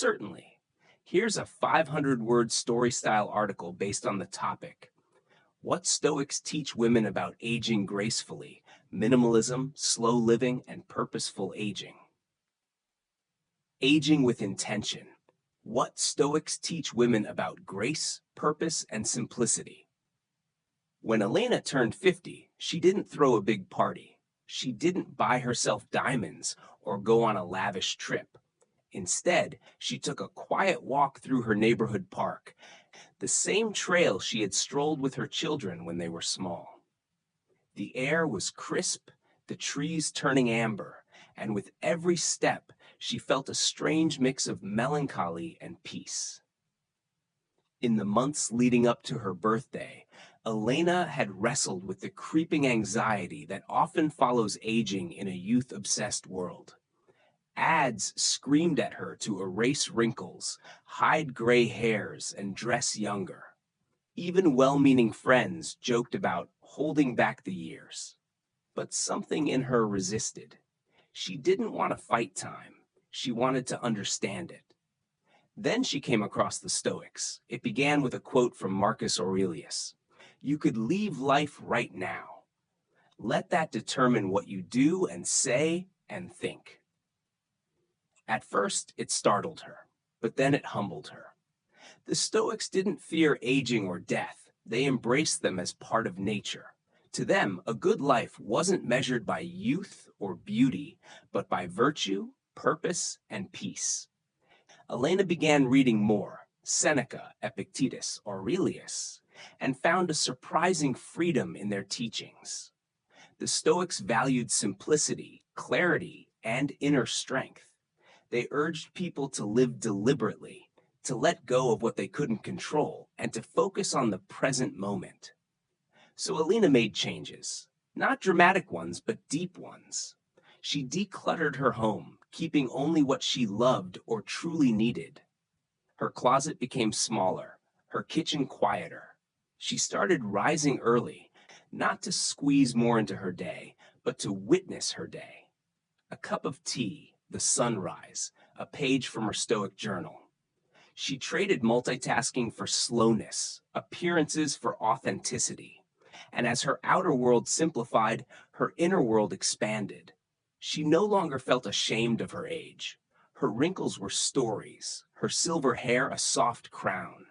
Certainly. Here's a 500-word story-style article based on the topic. What Stoics teach women about aging gracefully, minimalism, slow living, and purposeful aging. Aging with intention. What Stoics teach women about grace, purpose, and simplicity. When Elena turned 50, she didn't throw a big party. She didn't buy herself diamonds or go on a lavish trip. Instead, she took a quiet walk through her neighborhood park, the same trail she had strolled with her children when they were small. The air was crisp, the trees turning amber, and with every step, she felt a strange mix of melancholy and peace. In the months leading up to her birthday, Elena had wrestled with the creeping anxiety that often follows aging in a youth-obsessed world. Ads screamed at her to erase wrinkles, hide gray hairs, and dress younger. Even well-meaning friends joked about holding back the years. But something in her resisted. She didn't want to fight time. She wanted to understand it. Then she came across the Stoics. It began with a quote from Marcus Aurelius. "You could leave life right now. Let that determine what you do and say and think." At first, it startled her, but then it humbled her. The Stoics didn't fear aging or death. They embraced them as part of nature. To them, a good life wasn't measured by youth or beauty, but by virtue, purpose, and peace. Elena began reading more, Seneca, Epictetus, Aurelius, and found a surprising freedom in their teachings. The Stoics valued simplicity, clarity, and inner strength. They urged people to live deliberately, to let go of what they couldn't control, and to focus on the present moment. So Elena made changes, not dramatic ones, but deep ones. She decluttered her home, keeping only what she loved or truly needed. Her closet became smaller, her kitchen quieter. She started rising early, not to squeeze more into her day, but to witness her day. A cup of tea, the sunrise, a page from her Stoic journal. She traded multitasking for slowness, appearances for authenticity. And as her outer world simplified, her inner world expanded. She no longer felt ashamed of her age. Her wrinkles were stories, her silver hair a soft crown.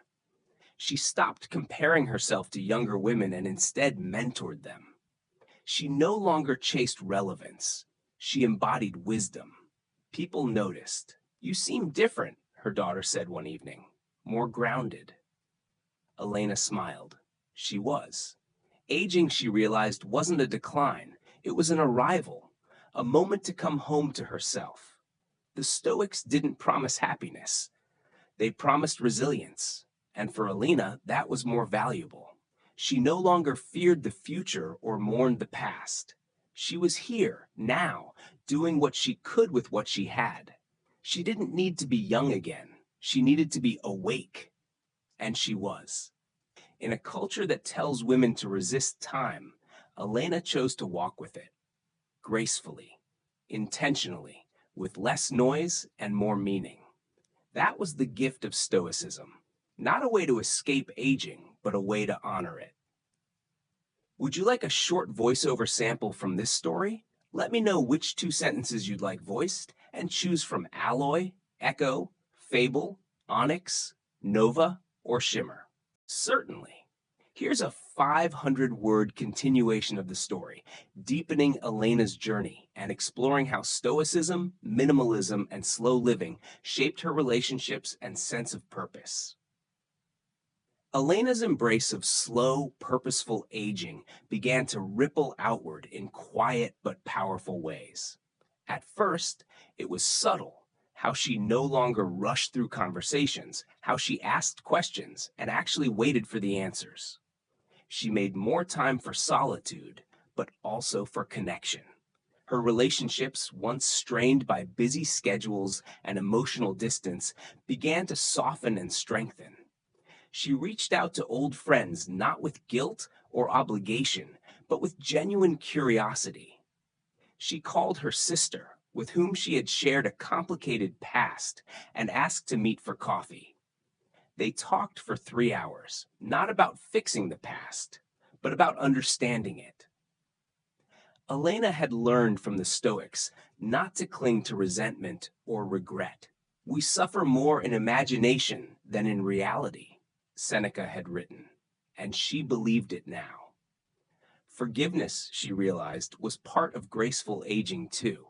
She stopped comparing herself to younger women and instead mentored them. She no longer chased relevance. She embodied wisdom. People noticed. "You seem different," her daughter said one evening. "More grounded." Elena smiled. She was. Aging, she realized, wasn't a decline. It was an arrival, a moment to come home to herself. The Stoics didn't promise happiness. They promised resilience. And for Elena, that was more valuable. She no longer feared the future or mourned the past. She was here, now, doing what she could with what she had. She didn't need to be young again. She needed to be awake. And she was. In a culture that tells women to resist time, Elena chose to walk with it. Gracefully, intentionally, with less noise and more meaning. That was the gift of Stoicism. Not a way to escape aging, but a way to honor it. Would you like a short voiceover sample from this story? Let me know which 2 sentences you'd like voiced, and choose from alloy, echo, fable, onyx, nova, or shimmer. Certainly. Here's a 500-word continuation of the story, deepening Elena's journey and exploring how Stoicism, minimalism, and slow living shaped her relationships and sense of purpose. Elena's embrace of slow, purposeful aging began to ripple outward in quiet but powerful ways. At first, it was subtle, how she no longer rushed through conversations, how she asked questions and actually waited for the answers. She made more time for solitude, but also for connection. Her relationships, once strained by busy schedules and emotional distance, began to soften and strengthen. She reached out to old friends not with guilt or obligation, but with genuine curiosity. She called her sister, with whom she had shared a complicated past and asked to meet for coffee. They talked for 3 hours, not about fixing the past, but about understanding it. Elena had learned from the Stoics not to cling to resentment or regret. We suffer more in imagination than in reality, Seneca had written, and she believed it now. Forgiveness, she realized, was part of graceful aging too.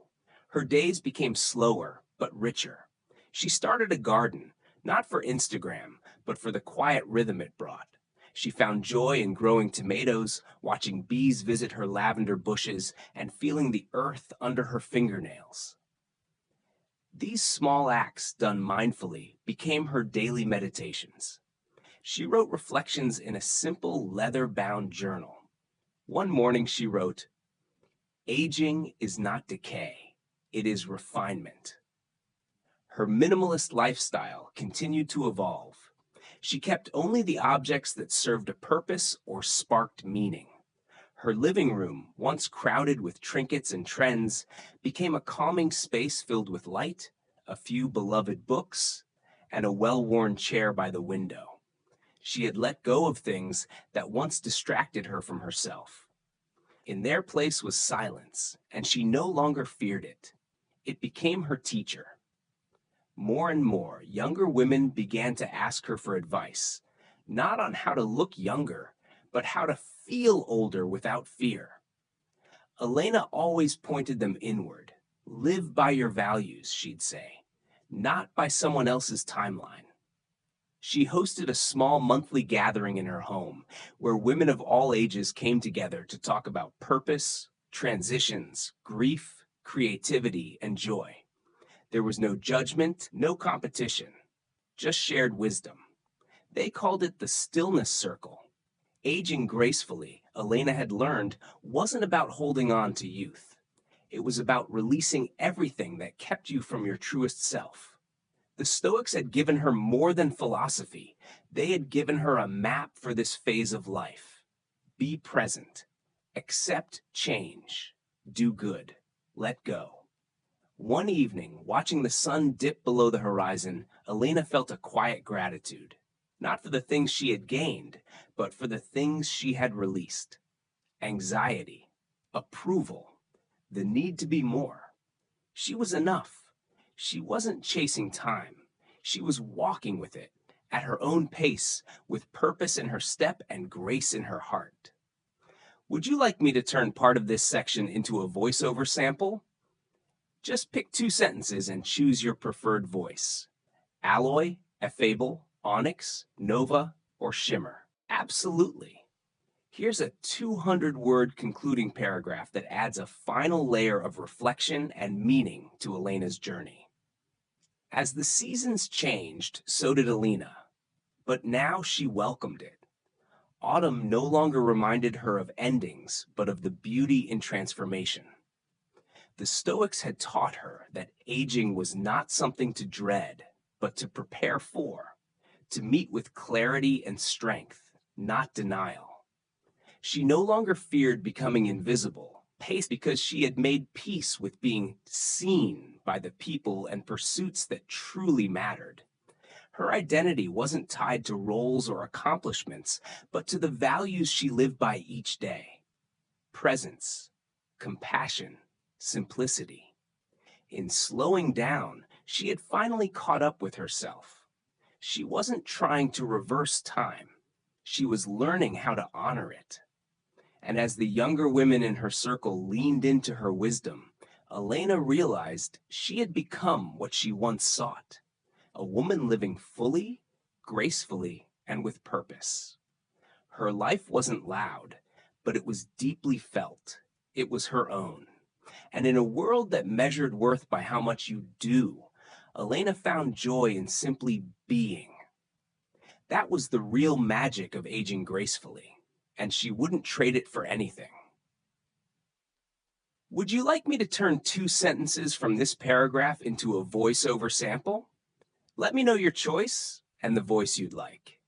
Her days became slower, but richer. She started a garden, not for Instagram, but for the quiet rhythm it brought. She found joy in growing tomatoes, watching bees visit her lavender bushes, and feeling the earth under her fingernails. These small acts done mindfully became her daily meditations. She wrote reflections in a simple leather-bound journal. One morning she wrote, "Aging is not decay, it is refinement." Her minimalist lifestyle continued to evolve. She kept only the objects that served a purpose or sparked meaning. Her living room, once crowded with trinkets and trends, became a calming space filled with light, a few beloved books, and a well-worn chair by the window. She had let go of things that once distracted her from herself. In their place was silence, and she no longer feared it. It became her teacher. More and more, younger women began to ask her for advice, not on how to look younger, but how to feel older without fear. Elena always pointed them inward. Live by your values, she'd say, not by someone else's timeline. She hosted a small monthly gathering in her home where women of all ages came together to talk about purpose, transitions, grief, creativity, and joy. There was no judgment, no competition, just shared wisdom. They called it the stillness circle. Aging gracefully, Elena had learned, wasn't about holding on to youth. It was about releasing everything that kept you from your truest self. The Stoics had given her more than philosophy. They had given her a map for this phase of life. Be present. Accept change. Do good. Let go. One evening, watching the sun dip below the horizon, Elena felt a quiet gratitude. Not for the things she had gained, but for the things she had released. Anxiety, approval, the need to be more. She was enough. She wasn't chasing time. She was walking with it, at her own pace, with purpose in her step and grace in her heart. Would you like me to turn part of this section into a voiceover sample? Just pick 2 sentences and choose your preferred voice. Alloy, affable, onyx, nova, or shimmer. Absolutely. Here's a 200-word concluding paragraph that adds a final layer of reflection and meaning to Elena's journey. As the seasons changed, so did Elena, but now she welcomed it. Autumn no longer reminded her of endings, but of the beauty in transformation. The Stoics had taught her that aging was not something to dread, but to prepare for, to meet with clarity and strength, not denial. She no longer feared becoming invisible, paced because she had made peace with being seen by the people and pursuits that truly mattered. Her identity wasn't tied to roles or accomplishments, but to the values she lived by each day. Presence, compassion, simplicity. In slowing down, she had finally caught up with herself. She wasn't trying to reverse time. She was learning how to honor it. And as the younger women in her circle leaned into her wisdom, Elena realized she had become what she once sought, a woman living fully, gracefully, and with purpose. Her life wasn't loud, but it was deeply felt. It was her own. And in a world that measured worth by how much you do, Elena found joy in simply being. That was the real magic of aging gracefully, and she wouldn't trade it for anything. Would you like me to turn 2 sentences from this paragraph into a voiceover sample? Let me know your choice and the voice you'd like.